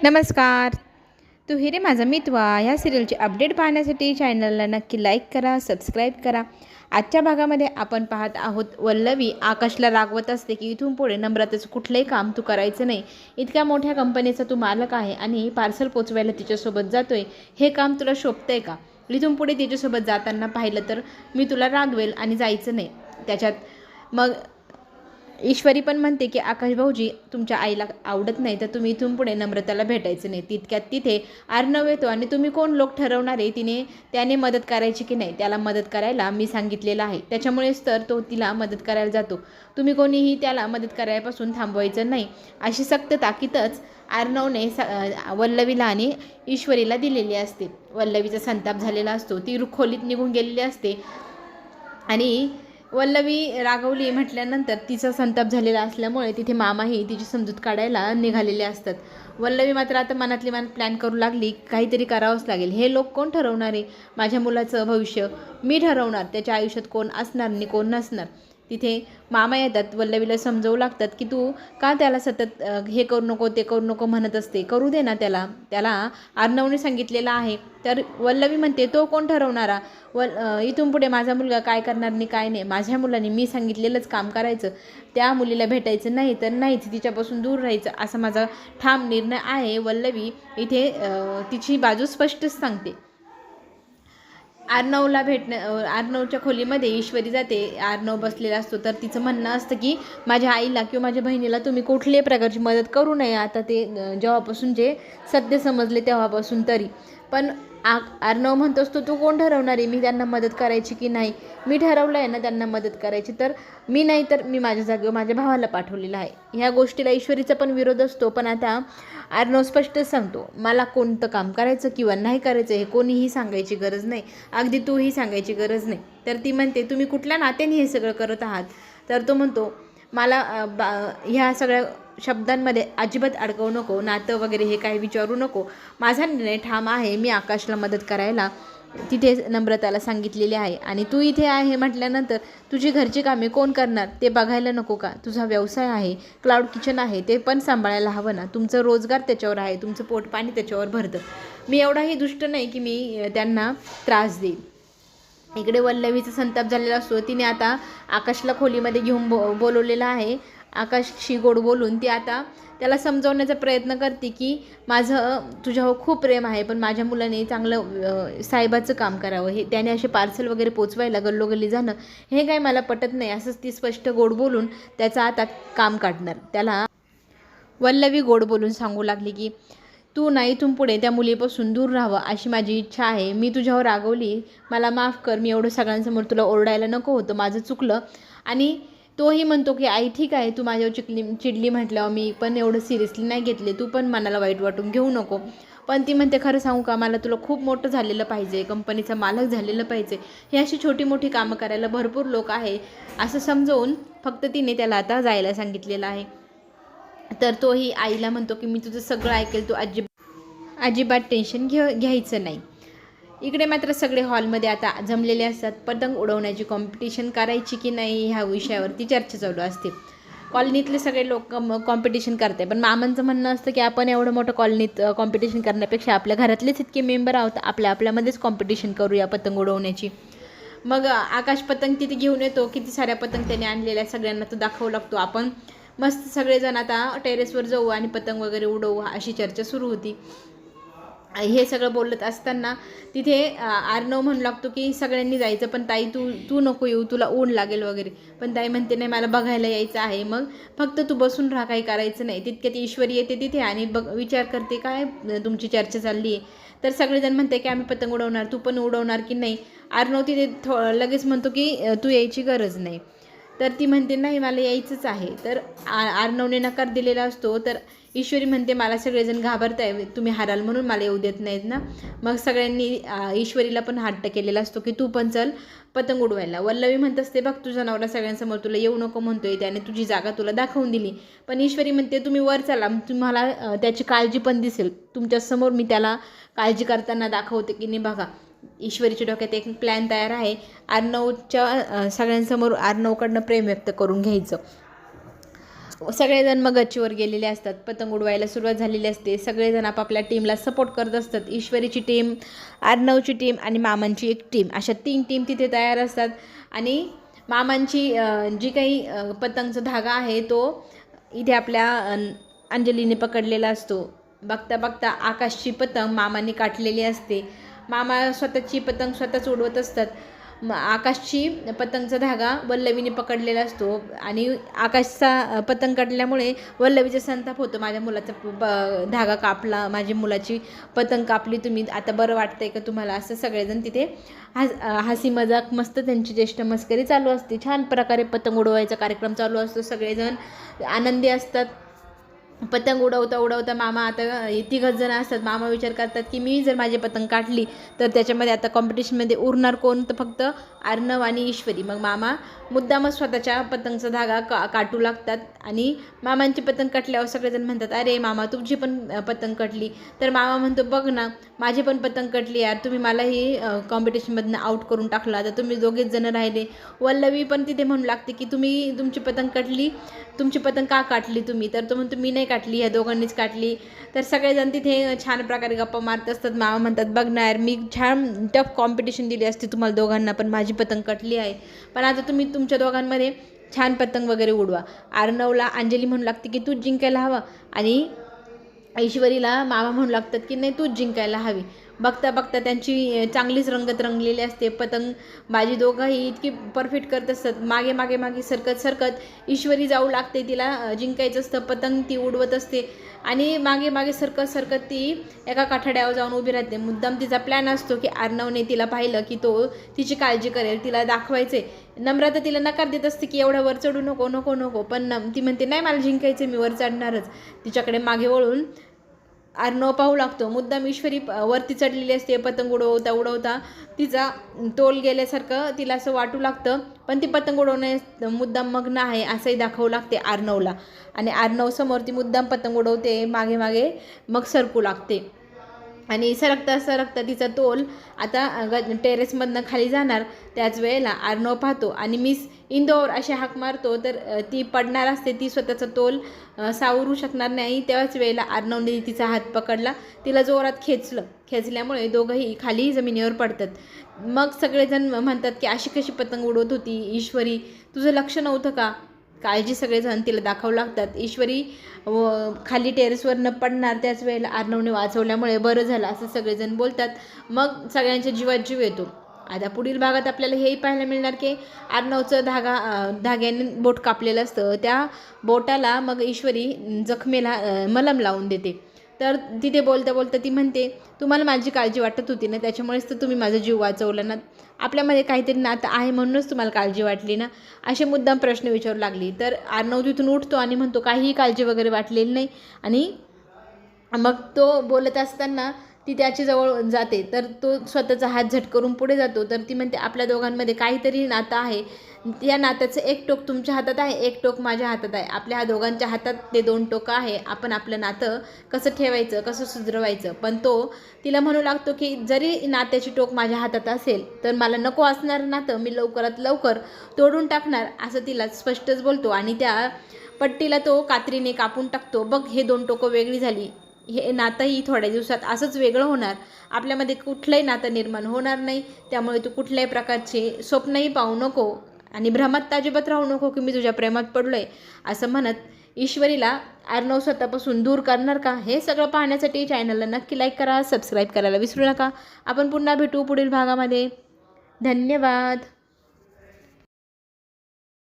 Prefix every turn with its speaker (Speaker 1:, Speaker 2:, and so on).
Speaker 1: नमस्कार. तू हिरे माझा मितवा ह्या सिरियलची अपडेट पाहण्यासाठी चॅनलला नक्की लाईक करा, सबस्क्राईब करा. आजच्या भागामध्ये आपण पाहत आहोत वल्लवी आकाशला रागवत असते की इथून पुढे नम्रतेचं कुठलंही काम तू करायचं नाही. इतक्या मोठ्या कंपनीचा तू मालक आहे आणि पार्सल पोचवायला तिच्यासोबत जातोय, हे काम तुला शोभतंय का? इथून पुढे तिच्यासोबत जाताना पाहिलं तर मी तुला रागवेल आणि जायचं नाही. त्याच्यात मग ईश्वरी पण म्हणते की आकाश भाऊजी तुमच्या आईला आवडत नाही तर तुम्ही इथून पुढे नम्रताला भेटायचं नाही. तितक्यात तिथे अर्णव येतो आणि तुम्ही कोण लोक ठरवणार आहे त्याने मदत करायची की नाही, त्याला मदत करायला मी सांगितलेलं आहे, त्याच्यामुळेच तर तो तिला मदत करायला जातो. तुम्ही कोणीही त्याला मदत करायपासून थांबवायचं नाही, अशी सक्त ताकीदच अर्णवने वल्लवीला आणि ईश्वरीला दिलेली असते. वल्लवीचा संताप झालेला असतो, ती खोलीत निघून गेलेली असते आणि वल्लवी रागवली म्हटल्यानंतर तिचा संताप झालेला असल्यामुळे तिथे मामाही तिची समजूत काढायला निघालेले असतात. वल्लवी मात्र आता मनातली मनात प्लॅन करू लागली, काहीतरी करावंच लागेल. हे लोक कोण ठरवणार आहे माझ्या मुलाचं भविष्य? मी ठरवणार, त्याच्या आयुष्यात कोण असणार आणि कोण नसणार. तिथे मामा येतात, वल्लवीला समजवू लागतात की तू का त्याला सतत हे करू नको ते करू नको म्हणत असते, करू दे ना त्याला अर्णवने सांगितलेलं आहे. तर वल्लवी म्हणते तो कोण ठरवणारा? इथून पुढे माझा मुलगा काय करणार नाही काय नाही, माझ्या मुलाने मी सांगितलेलंच काम करायचं, त्या मुलीला भेटायचं नाही तर नाहीच, तिच्यापासून दूर राहायचं, असा माझा ठाम निर्णय आहे. वल्लवी इथे तिची बाजू स्पष्टच सांगते. अर्णवच्या खोलीमध्ये ईश्वरी जाते. अर्णव बसलेला असतो तर तिचं म्हणणं असतं की माझ्या आईला किंवा माझ्या बहिणीला तुम्ही कुठल्याही प्रकारची मदत करू नये. आता ते जेव्हापासून जे सत्य समजले तेव्हापासून तरी पण अर्णव म्हणतो असतो तू कोण ठरवणार आहे मी त्यांना मदत करायची की नाही? मी ठरवलं आहे ना त्यांना मदत करायची, तर मी नाही तर मी माझ्या जागेवर माझ्या भावाला पाठवलेलं आहे. ह्या गोष्टीला ईश्वरीचा पण विरोध असतो, पण आता अर्णव स्पष्टच सांगतो मला कोणतं काम करायचं किंवा नाही करायचं हे कोणीही सांगायची गरज नाही, अगदी तूही सांगायची गरज नाही. तर ती म्हणते तुम्ही कुठल्या नात्याने हे सगळं करत आहात? तर तो म्हणतो मला ह्या सगळ्या शब्दांमध्ये अजिबात अडकवू नको, नातं वगैरे हे काही विचारू नको. माझा निर्णय ठाम आहे, मी आकाशला मदत करायला तिथे नम्रताला सांगितलेली आहे आणि तू इथे आहे म्हटल्यानंतर तुझी घरची कामे कोण करणार ते बघायला नको का? तुझा व्यवसाय आहे, क्लाउड किचन आहे, ते पण सांभाळायला हवं ना. तुमचं रोजगार त्याच्यावर आहे, तुमचं पोटपाणी त्याच्यावर भरतं. मी एवढाही दुष्ट नाही की मी त्यांना त्रास देईन. इकडे वल्लवीचा संताप झालेला असतो, तिने आता आकाशला खोलीमध्ये घेऊन बोलवलेलं आहे. आकाशशी गोड बोलून ती आता त्याला समजवण्याचा प्रयत्न करते की माझं तुझ्यावर खूप प्रेम आहे, पण माझ्या मुलाने चांगलं साहेबाचं काम करावं, हे त्याने असे पार्सल वगैरे पोचवायला गल्लोगल्ली जाणं हे काय मला पटत नाही, असंच ती स्पष्ट गोड बोलून त्याचं आता काम काढणार. त्याला वल्लवी गोड बोलून सांगू लागली की तू नाही इथून पुढे त्या मुलीपासून दूर राहावं अशी माझी इच्छा आहे. मी तुझ्यावर रागवली, मला माफ कर, मी एवढं सगळ्यांसमोर तुला ओरडायला नको होतं, माझं चुकलं. आणि तोही म्हणतो की आई ठीक आहे, तू माझ्यावर चिडली म्हटल्यावर मी पण एवढं सिरियसली नाही घेतले, तू पण मनाला वाईट वाटून घेऊ नको. पण ती म्हणते खरं सांगू का, मला तुला खूप मोठं झालेलं पाहिजे, कंपनीचा मालक झालेलं पाहिजे, ही अशी छोटी मोठी कामं करायला भरपूर लोक आहे असं समजवून फक्त तिने त्याला आता जायला सांगितलेलं आहे. तर तोही आईला म्हणतो की मी तुझं सगळं ऐकेल, तू अजिबात टेन्शन घ्यायचं नाही. इकडे मात्र सगळे हॉलमध्ये आता जमलेले असतात. पतंग उडवण्याची कॉम्पिटिशन करायची की नाही ह्या विषयावरती चर्चा चालू असते. कॉलनीतले सगळे लोक कॉम्पिटिशन करते, पण मामांचं म्हणणं असतं की आपण एवढं मोठं कॉलनीत कॉम्पिटिशन करण्यापेक्षा आपल्या घरातलेच इतके मेंबर आहोत, आपल्यामध्येच कॉम्पिटिशन करूया पतंग उडवण्याची. मग आकाश पतंग तिथे घेऊन येतो, किती साऱ्या पतंग त्याने आणलेल्या सगळ्यांना तो दाखवू लागतो. आपण मस्त सगळेजण आता टेरेसवर जाऊ आणि पतंग वगैरे उडवू अशी चर्चा सुरू होती. हे सगळं बोलत असताना तिथे अर्णव म्हणू लागतो की सगळ्यांनी जायचं, पण ताई तू नको येऊ, तुला ऊन लागेल वगैरे. पण ताई म्हणते नाही मला बघायला यायचं आहे, मग फक्त तू बसून राहा, काही करायचं नाही. तितक्यात ईश्वरी येते तिथे आणि विचार करते काय तुमची चर्चा चालली आहे. तर सगळेजण म्हणते की आम्ही पतंग उडवणार, तू पण उडवणार की नाही? अर्णव तिथे लगेच म्हणतो की तू यायची गरज नाही. तर ती म्हणते नाही मला यायचंच आहे. तर अर्णवने नकार दिलेला असतो. तर ईश्वरी म्हणते मला सगळेजण घाबरताय, तुम्ही हाराल म्हणून मला येऊ देत नाहीत ना. मग सगळ्यांनी ईश्वरीला पण हट्ट केलेला असतो की तू पण चल पतंग उडवायला. वल्लवी म्हणत असते बघ तुझा नवरा सगळ्यांसमोर तुला येऊ नको म्हणतोय, त्याने तुझी जागा तुला दाखवून दिली. पण ईश्वरी म्हणते तुम्ही वर चला, तुम्हाला त्याची काळजी पण दिसेल, तुमच्यासमोर मी त्याला काळजी करताना दाखवते की नाही बघा. ईश्वरीच्या डोक्यात एक प्लॅन तयार आहे, अर्णवच्या सगळ्यांसमोर अर्णवकडनं प्रेम व्यक्त करून घ्यायचं. सगळेजण मग गच्चीवर गेलेले असतात, पतंग उडवायला सुरुवात झालेली असते. सगळेजण आपापल्या टीमला सपोर्ट करत असतात. ईश्वरीची टीम, आर्नवची टीम आणि मामांची एक टीम, अशा 3 टीम तिथे तयार असतात. आणि मामांची जी काही पतंगचा धागा आहे तो इथे आपल्या अंजलीने पकडलेला असतो. बघता बघता आकाशची पतंग मामाने काटलेली असते. मामा स्वतःची पतंग स्वतःच उडवत असतात. आकाशची पतंगचा धागा वल्लवीने पकडलेला असतो आणि आकाशचा पतंग काटल्यामुळे वल्लवीचा संताप होतो. माझ्या मुलाचा धागा कापला, माझी मुलाची पतंग कापली तुम्ही, आता बरं वाटतंय का तुम्हाला, असं सगळेजण तिथे हसी मजाक मस्त त्यांची ज्येष्ठ मस्करी चालू असते. छान प्रकारे पतंग उडवायचा कार्यक्रम चालू असतो. सगळेजण आनंदी असतात. पतंग उडवता उडवता मामा, आता 3 जण असतात, मामा विचार करतात की मी जर माझी पतंग काढली तर त्याच्यामध्ये आता कॉम्पिटिशनमध्ये उरणार कोण, तर फक्त आर्नव आणि ईश्वरी. मग मामा मुद्दामच स्वतःच्या पतंगचा धागा काटू लागतात आणि मामांची पतंग कटल्यावर सगळेजण म्हणतात अरे मामा तुमची पण पतंग कटली. तर मामा म्हणतो बघ ना माझी पण पतंग कटली यार, तुम्ही मलाही कॉम्पिटिशनमधनं आउट करून टाकला, आता तुम्ही 2घेच जण राहिले. वल्लवी पण तिथे म्हणू लागते की तुमची पतंग कटली, तुमची पतंग का काटली तुम्ही, तर तो म्हणतो मी नाही काटली, ह्या दोघांनीच काटली. तर सगळेजण तिथे छान प्रकारे गप्पा मारत असतात. मामा म्हणतात बघ ना यार, मी छान टफ कॉम्पिटिशन दिली असते तुम्हाला दोघांना, पण माझी पतंग कटली आहे, पण आता तुम्ही तुमच्या दोघांमध्ये छान पतंग वगैरे उडवा. आर्नवला अंजली म्हणू लागते की तूच जिंकायला हवा आणि ईश्वरीला मामा म्हणू लागतात की नाही तूच जिंकायला हवी. बघता बघता त्यांची चांगलीच रंगत रंगलेली असते. पतंग बाजी दोघंही इतकी परफेक्ट करत असतात. मागे मागे मागे सरकत सरकत ईश्वरी जाऊ लागते, तिला जिंकायचं असतं. पतंग ती उडवत असते आणि मागे मागे सरकत सरकत ती एका काठाड्यावर जाऊन उभी राहते. मुद्दाम तिचा प्लॅन असतो की आर्नवने तिला पाहिलं की तो तिची काळजी करेल, तिला दाखवायचे. नम्रता तिला नकार देत असते की एवढ्या वर चढू नको नको नको, पण ती म्हणते नाही मला जिंकायचं, मी वर चढणारच. तिच्याकडे मागे वळून आर्नव पाहू लागतो. मुद्दाम ईश्वरी वरती चढलेली असते. पतंग उडवता उडवता तिचा तोल गेल्यासारखं तिला असं वाटू लागतं, पण ती पतंग उडवण्यास मुद्दाम मग्न आहे असंही दाखवू लागते आर्नवला. आणि आर्नव समोर ती मुद्दाम पतंग उडवते, मागे मागे मग सरकू लागते. आणि सरकता सरकता तिचा तोल आता टेरेसमधनं खाली जाणार. त्याच वेळेला आर्नव पाहतो आणि मिस इंदोर अशी हाक मारतो, तर ती पडणार असते, ती स्वतःचा तोल सावरू शकणार नाही. त्याच वेळेला आर्नवने तिचा हात पकडला, तिला जोरात खेचल्यामुळे दोघंही खाली जमिनीवर पडतात. मग सगळेजण म्हणतात की अशी कशी पतंग उडवत होती ईश्वरी, तुझं लक्ष नव्हतं का. काळजी सगळेजण तिला दाखवू लागतात. ईश्वरी खाली टेरेसवर न पडणार त्याच वेळेला आर्नवने वाचवल्यामुळे बरं झालं असं सगळेजण बोलतात. मग सगळ्यांच्या जीवात जीव येतो. आता पुढील भागात आपल्याला हेही पाहायला मिळणार की आर्नवचं धाग्याने बोट कापलेलं असतं. त्या बोटाला मग ईश्वरी जखमेला मलम लावून देते. तर तिथे बोलता बोलता ती म्हणते तुम्हाला माझी काळजी वाटत होती ना, त्याच्यामुळेच तर तुम्ही माझा जीव वाचवला ना, आपल्यामध्ये काहीतरी नातं आहे म्हणूनच तुम्हाला काळजी वाटली ना, असे मुद्दाम प्रश्न विचारू लागली. तर आर्नव तिथून उठतो आणि म्हणतो काहीही काळजी वगैरे वाटलेली नाही. आणि मग तो बोलत असताना ती त्याच्याजवळ जाते, तर तो स्वतःचा हात झटकरून पुढे जातो. तर ती म्हणते आपल्या दोघांमध्ये काहीतरी नातं आहे, या नात्याचं एक टोक तुमच्या हातात आहे, एक टोक माझ्या हातात आहे, आपल्या दोघांच्या हातात ते 2 टोकं आहे. आपण आपलं नातं कसं ठेवायचं, कसं सुधरवायचं. पण तो तिला म्हणू लागतो की जरी नात्याची टोक माझ्या हातात असेल तर मला नको असणारं नातं मी लवकरात लवकर तोडून टाकणार, असं तिला स्पष्टच बोलतो. आणि त्या पट्टीला तो कात्रीने कापून टाकतो. बघ हे 2 टोकं वेगळी झाली, हे नातंही थोड्या दिवसात असंच वेगळं होणार, आपल्यामध्ये कुठलंही नातं निर्माण होणार नाही. त्यामुळे तू कुठल्याही प्रकारचे स्वप्नही पाहू नको आणि भ्रमात अजिबात राहू नको की मी तुझ्या प्रेमात पडलोय, असं म्हणत ईश्वरीला आर्नव स्वतःपासून दूर करणार का, हे सगळं पाहण्यासाठी चॅनलला नक्की लाईक करा, सबस्क्राईब करायला विसरू नका. आपण पुन्हा भेटू पुढील भागामध्ये. धन्यवाद.